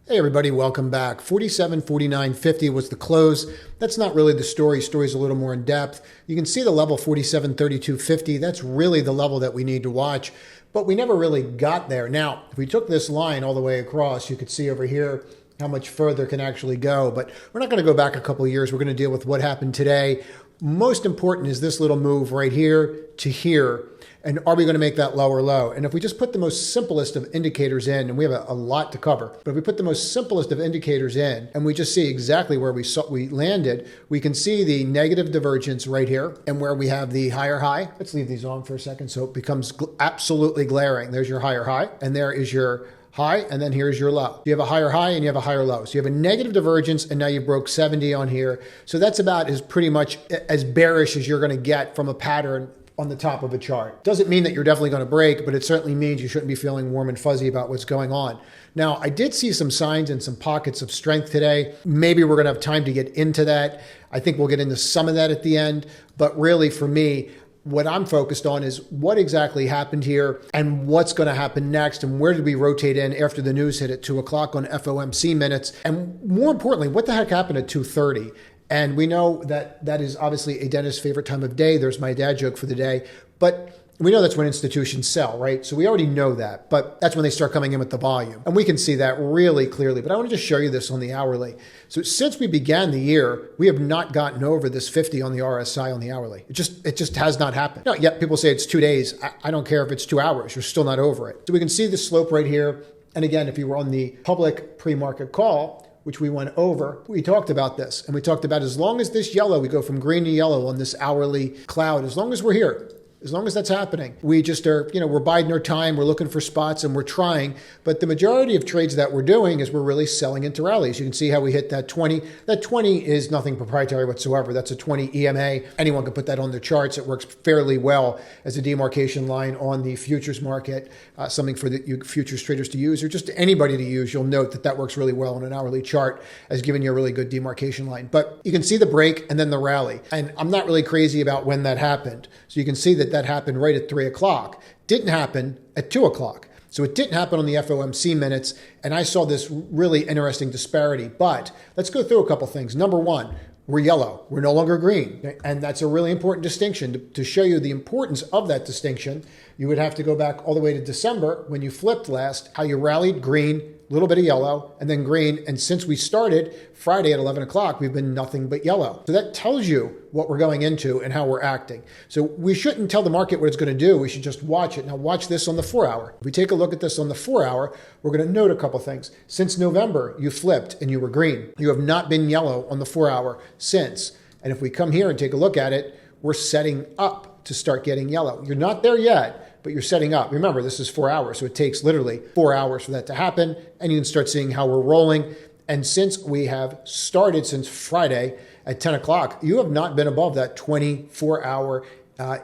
Hey everybody, welcome back. 47.49.50 was the close. That's not really the story. Story's a little more in depth. You can see the level 47.32.50. That's really the level that we need to watch, but we never really got there. Now, if we took this line all the way across, you could see over here how much further can actually go, but we're not going to go back a couple of years. We're going to deal with what happened today. Most important is this little move right here to here. And are we going to make that lower low? And if we just put the most simplest of indicators in, and we have a lot to cover, but if we put the most simplest of indicators in, and we just see exactly where we landed, we can see the negative divergence right here, and where we have the higher high. Let's leave these on for a second so it becomes absolutely glaring. There's your higher high, and there is your high, and then here's your low. You have a higher high and you have a higher low. So you have a negative divergence, and now you broke 70 on here. So that's about as pretty much as bearish as you're going to get from a pattern on the top of a chart. Doesn't mean that you're definitely going to break, but it certainly means you shouldn't be feeling warm and fuzzy about what's going on. Now, I did see some signs and some pockets of strength today. Maybe we're going to have time to get into that. I think we'll get into some of that at the end. But really, for me, what I'm focused on is what exactly happened here and what's going to happen next, and where did we rotate in after the news hit at 2 o'clock on FOMC minutes, and more importantly, what the heck happened at 2:30? And we know that that is obviously a dentist's favorite time of day. There's my dad joke for the day. But we know that's when institutions sell, right? So we already know that. But that's when they start coming in with the volume. And we can see that really clearly. But I want to just show you this on the hourly. So since we began the year, we have not gotten over this 50 on the RSI on the hourly. It just has not happened. Now, yet people say it's 2 days. I don't care if it's 2 hours. You're still not over it. So we can see the slope right here. And again, if you were on the public pre-market call, which we went over, we talked about this. And we talked about as long as this yellow, we go from green to yellow on this hourly cloud, as long as we're here, as long as that's happening, we just are, we're biding our time, we're looking for spots and we're trying. But the majority of trades that we're doing is we're really selling into rallies. You can see how we hit that 20. That 20 is nothing proprietary whatsoever. That's a 20 EMA. Anyone can put that on their charts. It works fairly well as a demarcation line on the futures market, something for the futures traders to use, or just anybody to use. You'll note that that works really well on an hourly chart as giving you a really good demarcation line. But you can see the break and then the rally. And I'm not really crazy about when that happened. So you can see that happened right at 3 o'clock. Didn't happen at 2 o'clock. So it didn't happen on the FOMC minutes. And I saw this really interesting disparity. But let's go through a couple things. Number one, we're yellow. We're no longer green. And that's a really important distinction. To show you the importance of that distinction, you would have to go back all the way to December when you flipped last, how you rallied green, a little bit of yellow, and then green. And since we started Friday at 11 o'clock, we've been nothing but yellow. So that tells you what we're going into and how we're acting. So we shouldn't tell the market what it's going to do. We should just watch it. Now watch this on the 4 hour. If we take a look at this on the 4 hour, we're going to note a couple things. Since November, you flipped and you were green. You have not been yellow on the 4 hour since. And if we come here and take a look at it, we're setting up to start getting yellow. You're not there yet, but you're setting up. Remember, this is 4 hours, so it takes literally 4 hours for that to happen, and you can start seeing how we're rolling. And since we have started since Friday at 10 o'clock, you have not been above that 24-hour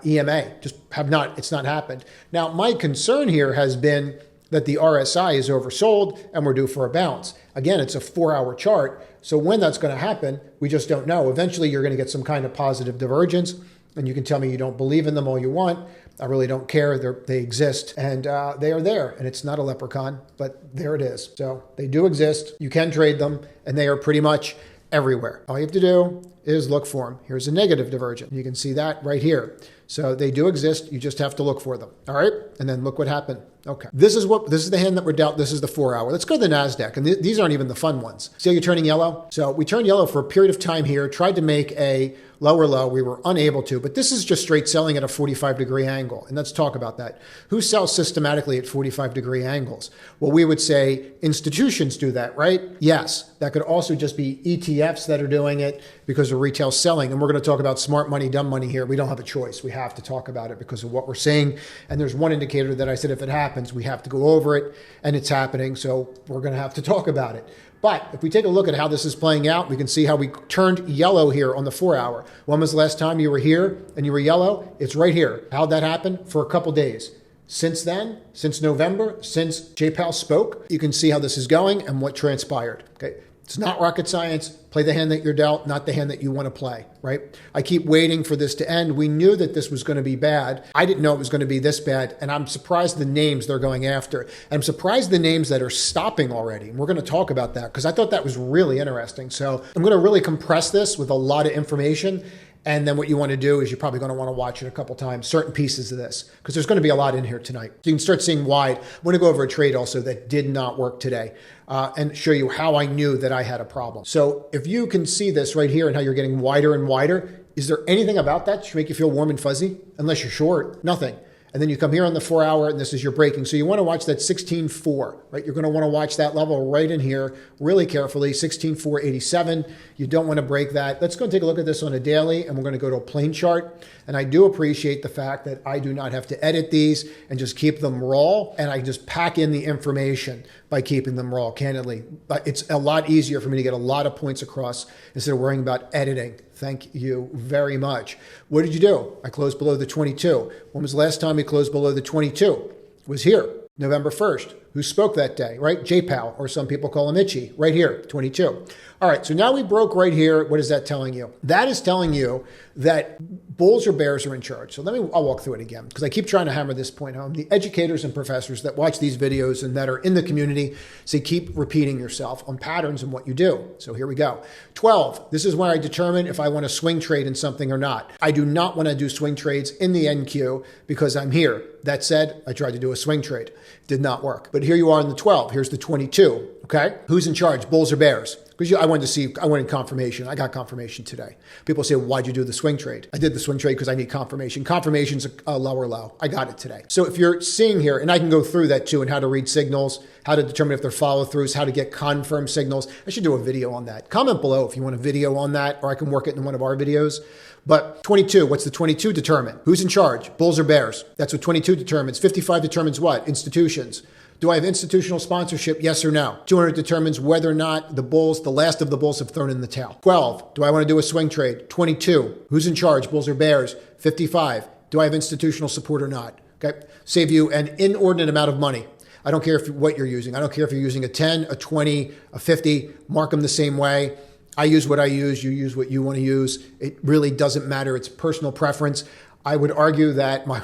EMA. Just have not, it's not happened. Now, my concern here has been that the RSI is oversold and we're due for a bounce. Again, it's a 4-hour chart, so when that's going to happen, we just don't know. Eventually, you're going to get some kind of positive divergence, and you can tell me you don't believe in them all you want. I really don't care. They exist, and they are there. And it's not a leprechaun, but there it is. So they do exist. You can trade them, and they are pretty much everywhere. All you have to do is look for them. Here's a negative divergence. You can see that right here. So they do exist. You just have to look for them. All right. And then look what happened. Okay. This is the hand that we're dealt. This is the 4 hour. Let's go to the Nasdaq. And these aren't even the fun ones. See how you're turning yellow? So we turned yellow for a period of time here, tried to make a lower low. We were unable to, but this is just straight selling at a 45-degree angle. And let's talk about that. Who sells systematically at 45-degree angles? Well, we would say institutions do that, right? Yes. That could also just be ETFs that are doing it because of retail selling. And we're going to talk about smart money, dumb money here. We don't have a choice. We have to talk about it because of what we're seeing. And there's one indicator that I said, if it happens, we have to go over it, and it's happening. So we're going to have to talk about it. But if we take a look at how this is playing out, we can see how we turned yellow here on the 4 hour. When was the last time you were here and you were yellow? It's right here. How'd that happen? For a couple days. Since then, since November, since J. Powell spoke, you can see how this is going and what transpired. Okay. It's not rocket science. Play the hand that you're dealt, not the hand that you want to play, right? I keep waiting for this to end. We knew that this was going to be bad. I didn't know it was going to be this bad, and I'm surprised the names they're going after. And I'm surprised the names that are stopping already. And we're going to talk about that because I thought that was really interesting. So I'm going to really compress this with a lot of information. And then what you want to do is you're probably going to want to watch it a couple times, certain pieces of this, because there's going to be a lot in here tonight. So you can start seeing wide. I'm going to go over a trade also that did not work today and show you how I knew that I had a problem. So if you can see this right here and how you're getting wider and wider, is there anything about that to make you feel warm and fuzzy? Unless you're short, nothing. And then you come here on the 4 hour and this is your breaking. So you want to watch that 16.4, right? You're going to want to watch that level right in here really carefully, 16.487. You don't want to break that. Let's go and take a look at this on a daily and we're going to go to a plain chart. And I do appreciate the fact that I do not have to edit these and just keep them raw. And I just pack in the information by keeping them raw, candidly. But it's a lot easier for me to get a lot of points across instead of worrying about editing. Thank you very much. What did you do? I closed below the 22. When was the last time we closed below the 22? It was here, November 1st. Who spoke that day, right? J-Pow, or some people call him Itchy, right here, 22. All right, so now we broke right here. What is that telling you? That is telling you that bulls or bears are in charge. So I'll walk through it again because I keep trying to hammer this point home. The educators and professors that watch these videos and that are in the community say keep repeating yourself on patterns and what you do. So here we go. 12, this is when I determine if I want to swing trade in something or not. I do not want to do swing trades in the NQ because I'm here. That said, I tried to do a swing trade. Did not work. But here you are in the 12. Here's the 22. Okay. Who's in charge? Bulls or bears? Because I wanted confirmation. I got confirmation today. People say, well, why'd you do the swing trade? I did the swing trade because I need confirmation. Confirmation's a lower low. I got it today. So if you're seeing here, and I can go through that too, and how to read signals, how to determine if they're follow-throughs, how to get confirmed signals. I should do a video on that. Comment below if you want a video on that, or I can work it in one of our videos. But 22, what's the 22 determine? Who's in charge? Bulls or bears? That's what 22 determines. 55 determines what? Institutions. Do I have institutional sponsorship? Yes or no? 200 determines whether or not the bulls, the last of the bulls, have thrown in the towel. 12, do I want to do a swing trade? 22, who's in charge? Bulls or bears? 55, do I have institutional support or not? Okay, save you an inordinate amount of money. I don't care what you're using. I don't care if you're using a 10, a 20, a 50, mark them the same way. I use what I use. You use what you want to use. It really doesn't matter. It's personal preference. I would argue that my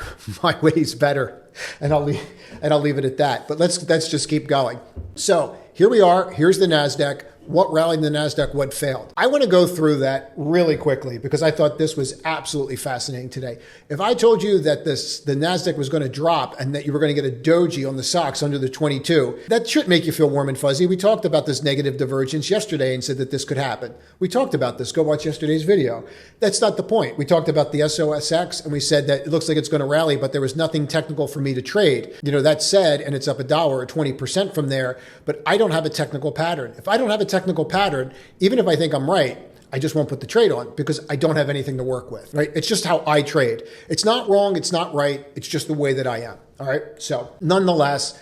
way is better, and I'll leave it at that. But let's just keep going. So here we are. Here's the Nasdaq. What rallied the Nasdaq? What failed? I want to go through that really quickly because I thought this was absolutely fascinating today. If I told you that the Nasdaq was going to drop and that you were going to get a doji on the SOX under the 22, that should make you feel warm and fuzzy. We talked about this negative divergence yesterday and said that this could happen. We talked about this. Go watch yesterday's video. That's not the point. We talked about the SOSX and we said that it looks like it's going to rally, but there was nothing technical for me to trade. That said, and it's up $1 or 20% from there, but I don't have a technical pattern. If I don't have a technical pattern, even if I think I'm right, I just won't put the trade on because I don't have anything to work with, right? It's just how I trade. It's not wrong. It's not right. It's just the way that I am. All right. So nonetheless,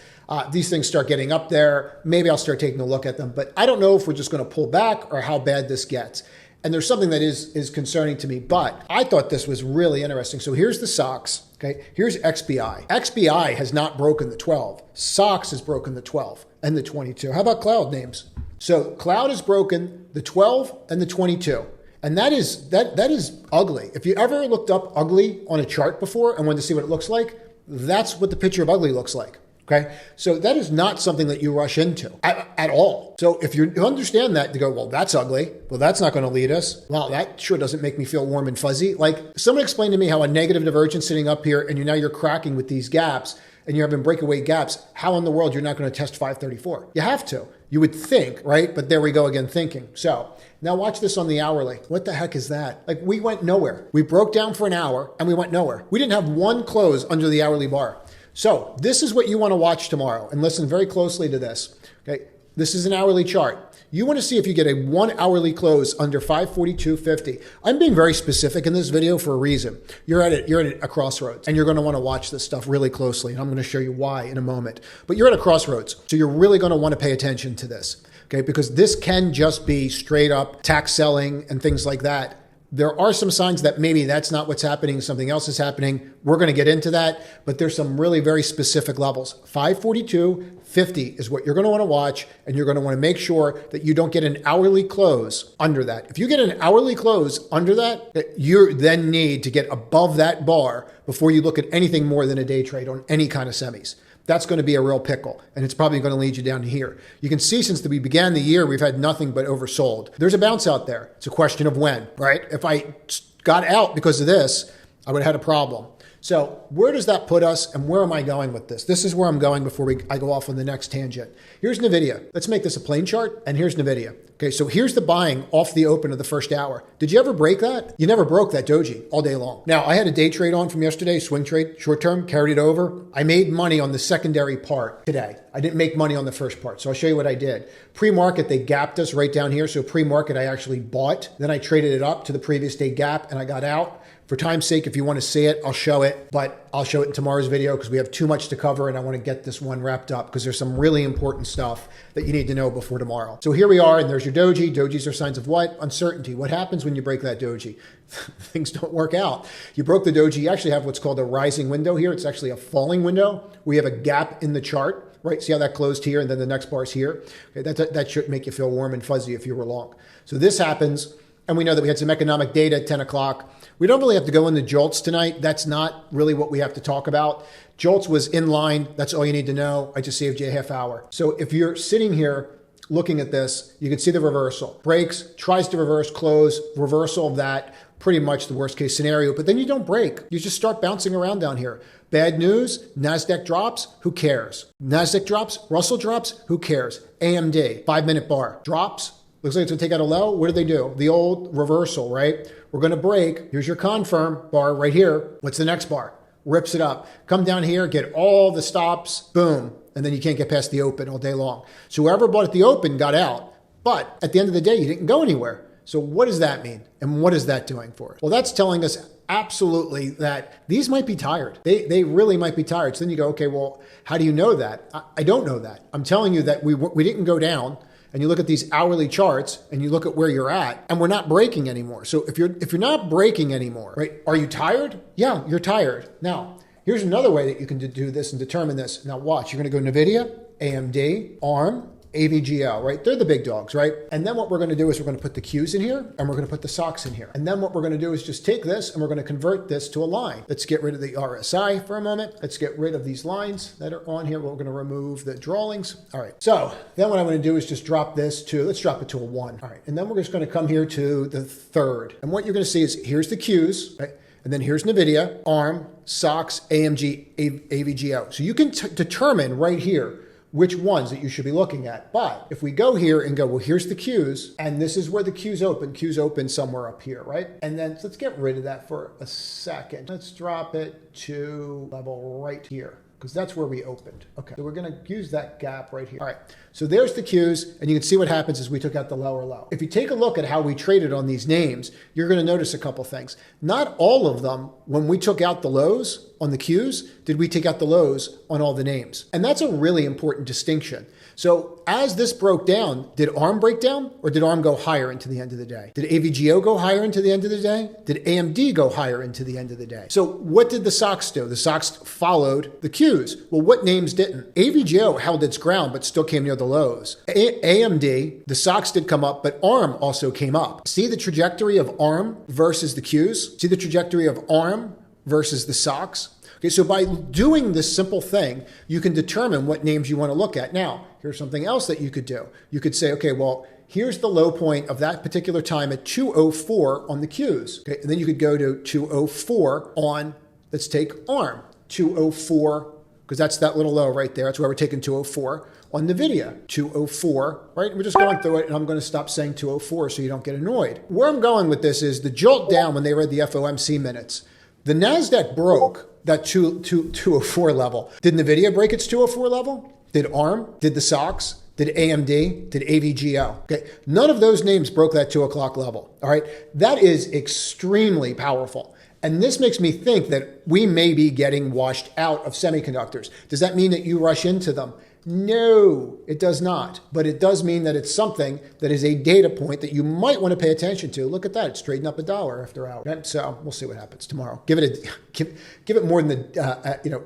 these things start getting up there. Maybe I'll start taking a look at them, but I don't know if we're just going to pull back or how bad this gets. And there's something that is concerning to me, but I thought this was really interesting. So here's the SOX. Okay, here's XBI. XBI has not broken the 12. SOX has broken the 12 and the 22. How about cloud names? So cloud has broken the 12 and the 22. And that is ugly. If you ever looked up ugly on a chart before and wanted to see what it looks like, that's what the picture of ugly looks like. Okay, so that is not something that you rush into at all. So if you understand that, to go, well, that's ugly. Well, that's not going to lead us. Well, that sure doesn't make me feel warm and fuzzy. Like someone explained to me how a negative divergence sitting up here and you're cracking with these gaps and you're having breakaway gaps. How in the world you're not going to test 534? You have to. You would think, right? But there we go again, thinking. So now watch this on the hourly. What the heck is that? Like we went nowhere. We broke down for an hour and we went nowhere. We didn't have one close under the hourly bar. So this is what you want to watch tomorrow and listen very closely to this. Okay, this is an hourly chart. You want to see if you get a 1 hourly close under 542.50. I'm being very specific in this video for a reason. You're at a crossroads and you're going to want to watch this stuff really closely. And I'm going to show you why in a moment. But you're at a crossroads. So you're really going to want to pay attention to this. Okay, because this can just be straight up tax selling and things like that. There are some signs that maybe that's not what's happening, something else is happening. We're going to get into that, but there's some really very specific levels. 542.50 is what you're going to want to watch, and you're going to want to make sure that you don't get an hourly close under that. If you get an hourly close under that, you then need to get above that bar before you look at anything more than a day trade on any kind of semis. That's going to be a real pickle, and it's probably going to lead you down to here. You can see since we began the year, we've had nothing but oversold. There's a bounce out there. It's a question of when, right? If I got out because of this, I would have had a problem. So where does that put us, and where am I going with this? This is where I'm going before I go off on the next tangent. Here's NVIDIA. Let's make this a plain chart, and here's NVIDIA. Okay, so here's the buying off the open of the first hour. Did you ever break that? You never broke that doji all day long. Now, I had a day trade on from yesterday, swing trade, short term, carried it over. I made money on the secondary part today. I didn't make money on the first part, so I'll show you what I did. Pre-market, they gapped us right down here. So pre-market, I actually bought. Then I traded it up to the previous day gap, and I got out. For time's sake, if you want to see it, I'll show it, but I'll show it in tomorrow's video because we have too much to cover and I want to get this one wrapped up because there's some really important stuff that you need to know before tomorrow. So here we are, and there's your doji. Dojis are signs of what? Uncertainty. What happens when you break that doji? Things don't work out. You broke the doji. You actually have what's called a rising window here. It's actually a falling window. We have a gap in the chart, right? See how that closed here and then the next bar's here? Okay, that should make you feel warm and fuzzy if you were long. So this happens. And we know that we had some economic data at 10 o'clock. We don't really have to go into JOLTS tonight. That's not really what we have to talk about. JOLTS was in line. That's all you need to know. I just saved you a half hour. So if you're sitting here looking at this, you can see the reversal. Breaks, tries to reverse, close, reversal of that, pretty much the worst case scenario. But then you don't break. You just start bouncing around down here. Bad news, Nasdaq drops, who cares? Nasdaq drops, Russell drops, who cares? AMD, 5-minute bar, drops. Looks like it's going to take out a low. What do? The old reversal, right? We're going to break. Here's your confirm bar right here. What's the next bar? Rips it up. Come down here, get all the stops, boom. And then you can't get past the open all day long. So whoever bought at the open got out. But at the end of the day, you didn't go anywhere. So what does that mean? And what is that doing for us? Well, that's telling us absolutely that these might be tired. They really might be tired. So then you go, okay, well, how do you know that? I don't know that. I'm telling you that we didn't go down. And you look at these hourly charts and you look at where you're at, and we're not breaking anymore. So if you're not breaking anymore, right? Are you tired? Yeah, you're tired. Now, here's another way that you can do this and determine this. Now watch, you're going to go NVIDIA, AMD, ARM, AVGL, right? They're the big dogs, right? And then what we're going to do is we're going to put the Qs in here and we're going to put the SOX in here. And then what we're going to do is just take this and we're going to convert this to a line. Let's get rid of the RSI for a moment. Let's get rid of these lines that are on here. We're going to remove the drawlings. All right. So then what I'm going to do is just drop this to, let's drop it to a 1. All right. And then we're just going to come here to the third. And what you're going to see is here's the Qs, right? And then here's NVIDIA, ARM, SOX, AMG, AVGO. So you can determine right here which ones that you should be looking at. But if we go here and go, well, here's the Qs, and this is where the Qs open. Qs open somewhere up here, right? And then let's get rid of that for a second. Let's drop it to level right here, because that's where we opened. Okay, so we're going to use that gap right here. All right, so there's the Qs, and you can see what happens as we took out the lower low. If you take a look at how we traded on these names, you're going to notice a couple things. Not all of them, when we took out the lows on the Qs, did we take out the lows on all the names. And that's a really important distinction. So as this broke down, did ARM break down or did ARM go higher into the end of the day? Did AVGO go higher into the end of the day? Did AMD go higher into the end of the day? So what did the SOX do? The SOX followed the Qs. Well, what names didn't? AVGO held its ground, but still came near the lows. AMD, the SOX did come up, but ARM also came up. See the trajectory of ARM versus the Qs? See the trajectory of ARM versus the SOX? Okay, so by doing this simple thing, you can determine what names you want to look at. Now, here's something else that you could do. You could say, okay, well, here's the low point of that particular time at 204 on the Qs. Okay, and then you could go to 204 on, let's take ARM, 204, because that's that little low right there. That's why we're taking 204. On NVIDIA, 204, right? We're just going through it, and I'm going to stop saying 204 so you don't get annoyed. Where I'm going with this is the jolt down when they read the FOMC minutes. The Nasdaq broke that 204 level. Did NVIDIA break its 204 level? Did ARM? Did the SOX? Did AMD? Did AVGO? Okay, none of those names broke that 2 o'clock level. All right, that is extremely powerful. And this makes me think that we may be getting washed out of semiconductors. Does that mean that you rush into them? No, it does not. But it does mean that it's something that is a data point that you might want to pay attention to. Look at that. It's trading up $1 after hour. Okay? So we'll see what happens tomorrow. Give it more than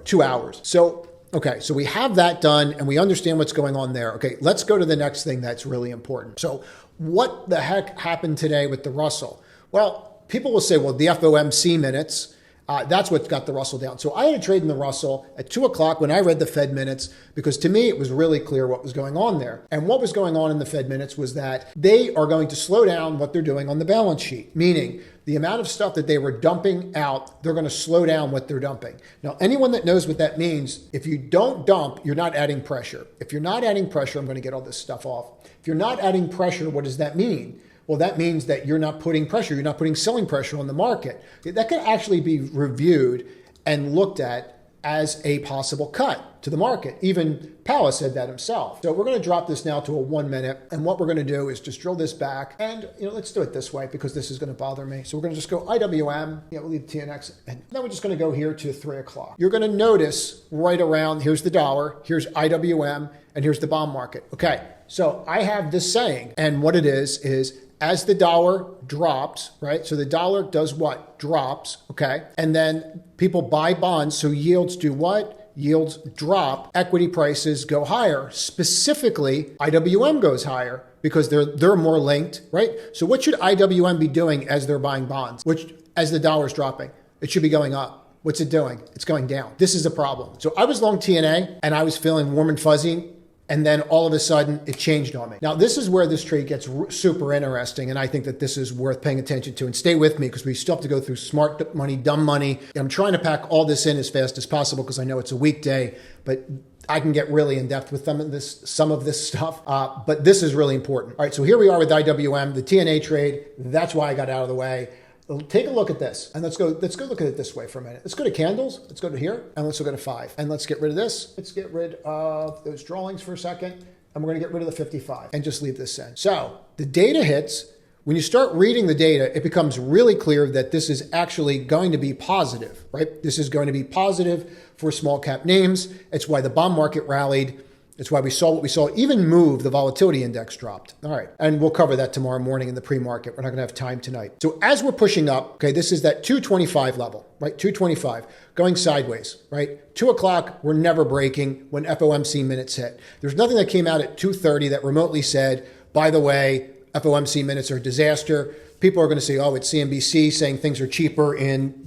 2 hours. So okay, so we have that done and we understand what's going on there. Okay, let's go to the next thing that's really important. So what the heck happened today with the Russell? Well, people will say, well, the FOMC minutes, that's what got the Russell down. So I had a trade in the Russell at 2 o'clock when I read the Fed minutes, because to me, it was really clear what was going on there. And what was going on in the Fed minutes was that they are going to slow down what they're doing on the balance sheet, meaning the amount of stuff that they were dumping out, they're going to slow down what they're dumping. Now, anyone that knows what that means, if you don't dump, you're not adding pressure. If you're not adding pressure, I'm going to get all this stuff off. If you're not adding pressure, what does that mean? Well, that means that you're not putting pressure. You're not putting selling pressure on the market. That could actually be reviewed and looked at as a possible cut to the market. Even Powell said that himself. So we're going to drop this now to a 1 minute. And what we're going to do is just drill this back. And let's do it this way because this is going to bother me. So we're going to just go IWM. We'll leave TNX. And then we're just going to go here to 3 o'clock. You're going to notice right around, here's the dollar, here's IWM, and here's the bond market. Okay, so I have this saying. And what it is as the dollar drops, right? So the dollar does what? Drops, okay? And then people buy bonds, so yields do what? Yields drop, equity prices go higher. Specifically, IWM goes higher because they're more linked, right? So what should IWM be doing as they're buying bonds? Which, as the dollar's dropping, it should be going up. What's it doing? It's going down. This is a problem. So I was long TNA and I was feeling warm and fuzzy. And then all of a sudden, it changed on me. Now, this is where this trade gets super interesting. And I think that this is worth paying attention to. And stay with me because we still have to go through smart money, dumb money. And I'm trying to pack all this in as fast as possible because I know it's a weekday. But I can get really in depth with some of this stuff. But this is really important. All right, so here we are with IWM, the TNA trade. That's why I got out of the way. Take a look at this, and let's go look at it this way for a minute. Let's go to candles. Let's go to here, and let's look at a 5. And let's get rid of this. Let's get rid of those drawings for a second, and we're going to get rid of the 55 and just leave this in. So the data hits. When you start reading the data, it becomes really clear that this is actually going to be positive, right? This is going to be positive for small cap names. It's why the bond market rallied. It's why we saw what we saw. Even move, the volatility index dropped. All right. And we'll cover that tomorrow morning in the pre-market. We're not going to have time tonight. So as we're pushing up, okay, this is that 225 level, right? 225 going sideways, right? 2 o'clock, we're never breaking when FOMC minutes hit. There's nothing that came out at 2:30 that remotely said, by the way, FOMC minutes are a disaster. People are going to say, oh, it's CNBC saying things are cheaper in,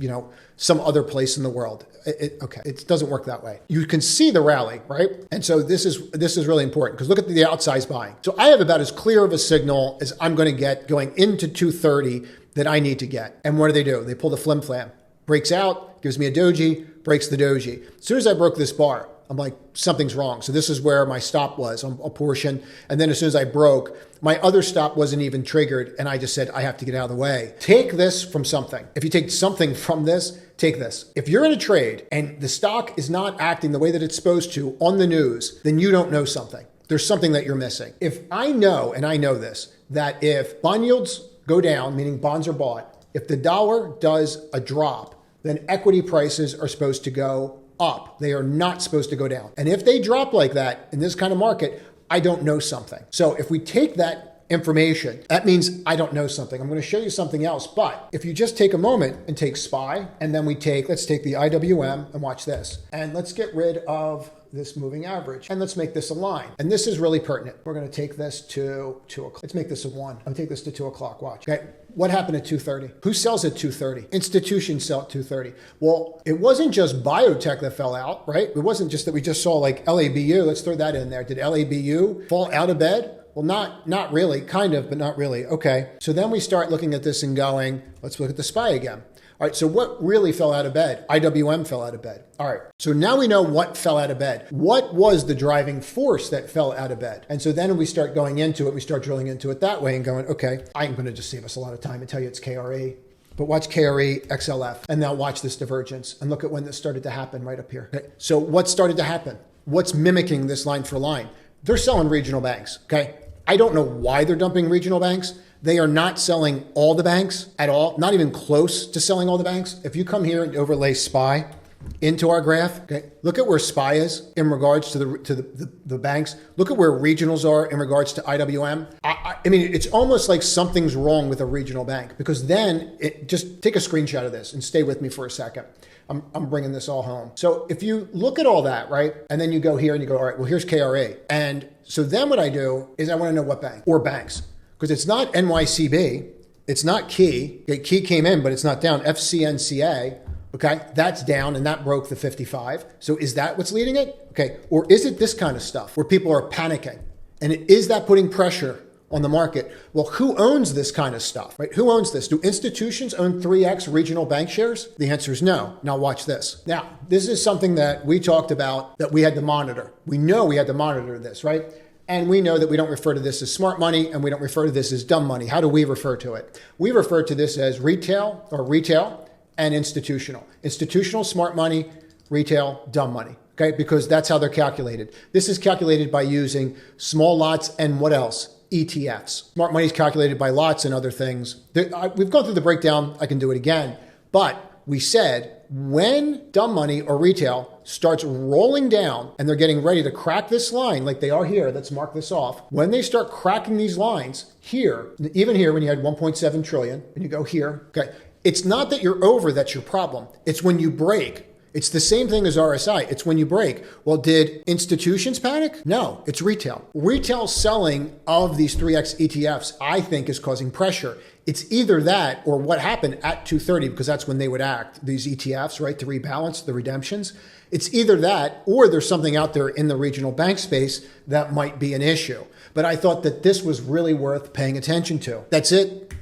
some other place in the world. It doesn't work that way. You can see the rally, right? And so this is really important because look at the outsized buying. So I have about as clear of a signal as I'm going to get going into 230 that I need to get. And what do? They pull the flim flam, breaks out, gives me a doji, breaks the doji. As soon as I broke this bar, I'm like, something's wrong. So this is where my stop was on a portion. And then as soon as I broke, my other stop wasn't even triggered. And I just said, I have to get out of the way. Take this from something. If you take something from this, take this. If you're in a trade and the stock is not acting the way that it's supposed to on the news, then you don't know something. There's something that you're missing. If I know, and I know this, that if bond yields go down, meaning bonds are bought, if the dollar does a drop, then equity prices are supposed to go up. They are not supposed to go down. And if they drop like that in this kind of market, I don't know something. So if we take that information, that means I don't know something. I'm going to show you something else. But if you just take a moment and take SPY, and then let's take the IWM and watch this. And let's get rid of this moving average. And let's make this a line. And this is really pertinent. We're going to take this to 2 o'clock. Let's make this a 1. I'm going to take this to 2 o'clock. Watch. Okay. What happened at 2:30? Who sells at 2:30? Institutions sell at 2:30. Well, it wasn't just biotech that fell out, right? It wasn't just that we just saw like LABU. Let's throw that in there. Did LABU fall out of bed? Well, not really, kind of, but not really. Okay. So then we start looking at this and going, let's look at the SPY again. All right, so what really fell out of bed? IWM fell out of bed. All right, so now we know what fell out of bed. What was the driving force that fell out of bed? And so then we start going into it, we start drilling into it that way and going, okay, I'm going to just save us a lot of time and tell you it's KRE. But watch KRE, XLF, and now watch this divergence and look at when this started to happen right up here. Okay, so what started to happen? What's mimicking this line for line? They're selling regional banks, okay? I don't know why they're dumping regional banks. They are not selling all the banks at all, not even close to selling all the banks. If you come here and overlay SPY, into our graph, okay, look at where SPY is in regards to the banks. Look at where regionals are in regards to IWM. I mean, it's almost like something's wrong with a regional bank, because then just take a screenshot of this and stay with me for a second. I'm bringing this all home. So if you look at all that, right, and then you go here and you go, all right, well, here's KRA. And so then what I do is I want to know what bank or banks, because it's not NYCB. It's not Key. Okay, Key came in, but it's not down. FCNCA, okay, that's down, and that broke the 55. So is that what's leading it? Okay, or is it this kind of stuff where people are panicking? And is that putting pressure on the market? Well, who owns this kind of stuff, right? Who owns this? Do institutions own 3X regional bank shares? The answer is no. Now watch this. Now, this is something that we talked about that we had to monitor. We know we had to monitor this, right? And we know that we don't refer to this as smart money, and we don't refer to this as dumb money. How do we refer to it? We refer to this as retail and institutional. Institutional, smart money; retail, dumb money. Okay, because that's how they're calculated. This is calculated by using small lots and what else? ETFs. Smart money is calculated by lots and other things. We've gone through the breakdown. I can do it again. But we said when dumb money or retail starts rolling down and they're getting ready to crack this line like they are here, let's mark this off. When they start cracking these lines here, even here when you had 1.7 trillion and you go here, okay, it's not that you're over, that's your problem. It's when you break. It's the same thing as RSI. It's when you break. Well, did institutions panic? No, it's retail. Retail selling of these 3X ETFs, I think, is causing pressure. It's either that or what happened at 230, because that's when they would act, these ETFs, right, to rebalance the redemptions. It's either that or there's something out there in the regional bank space that might be an issue. But I thought that this was really worth paying attention to. That's it.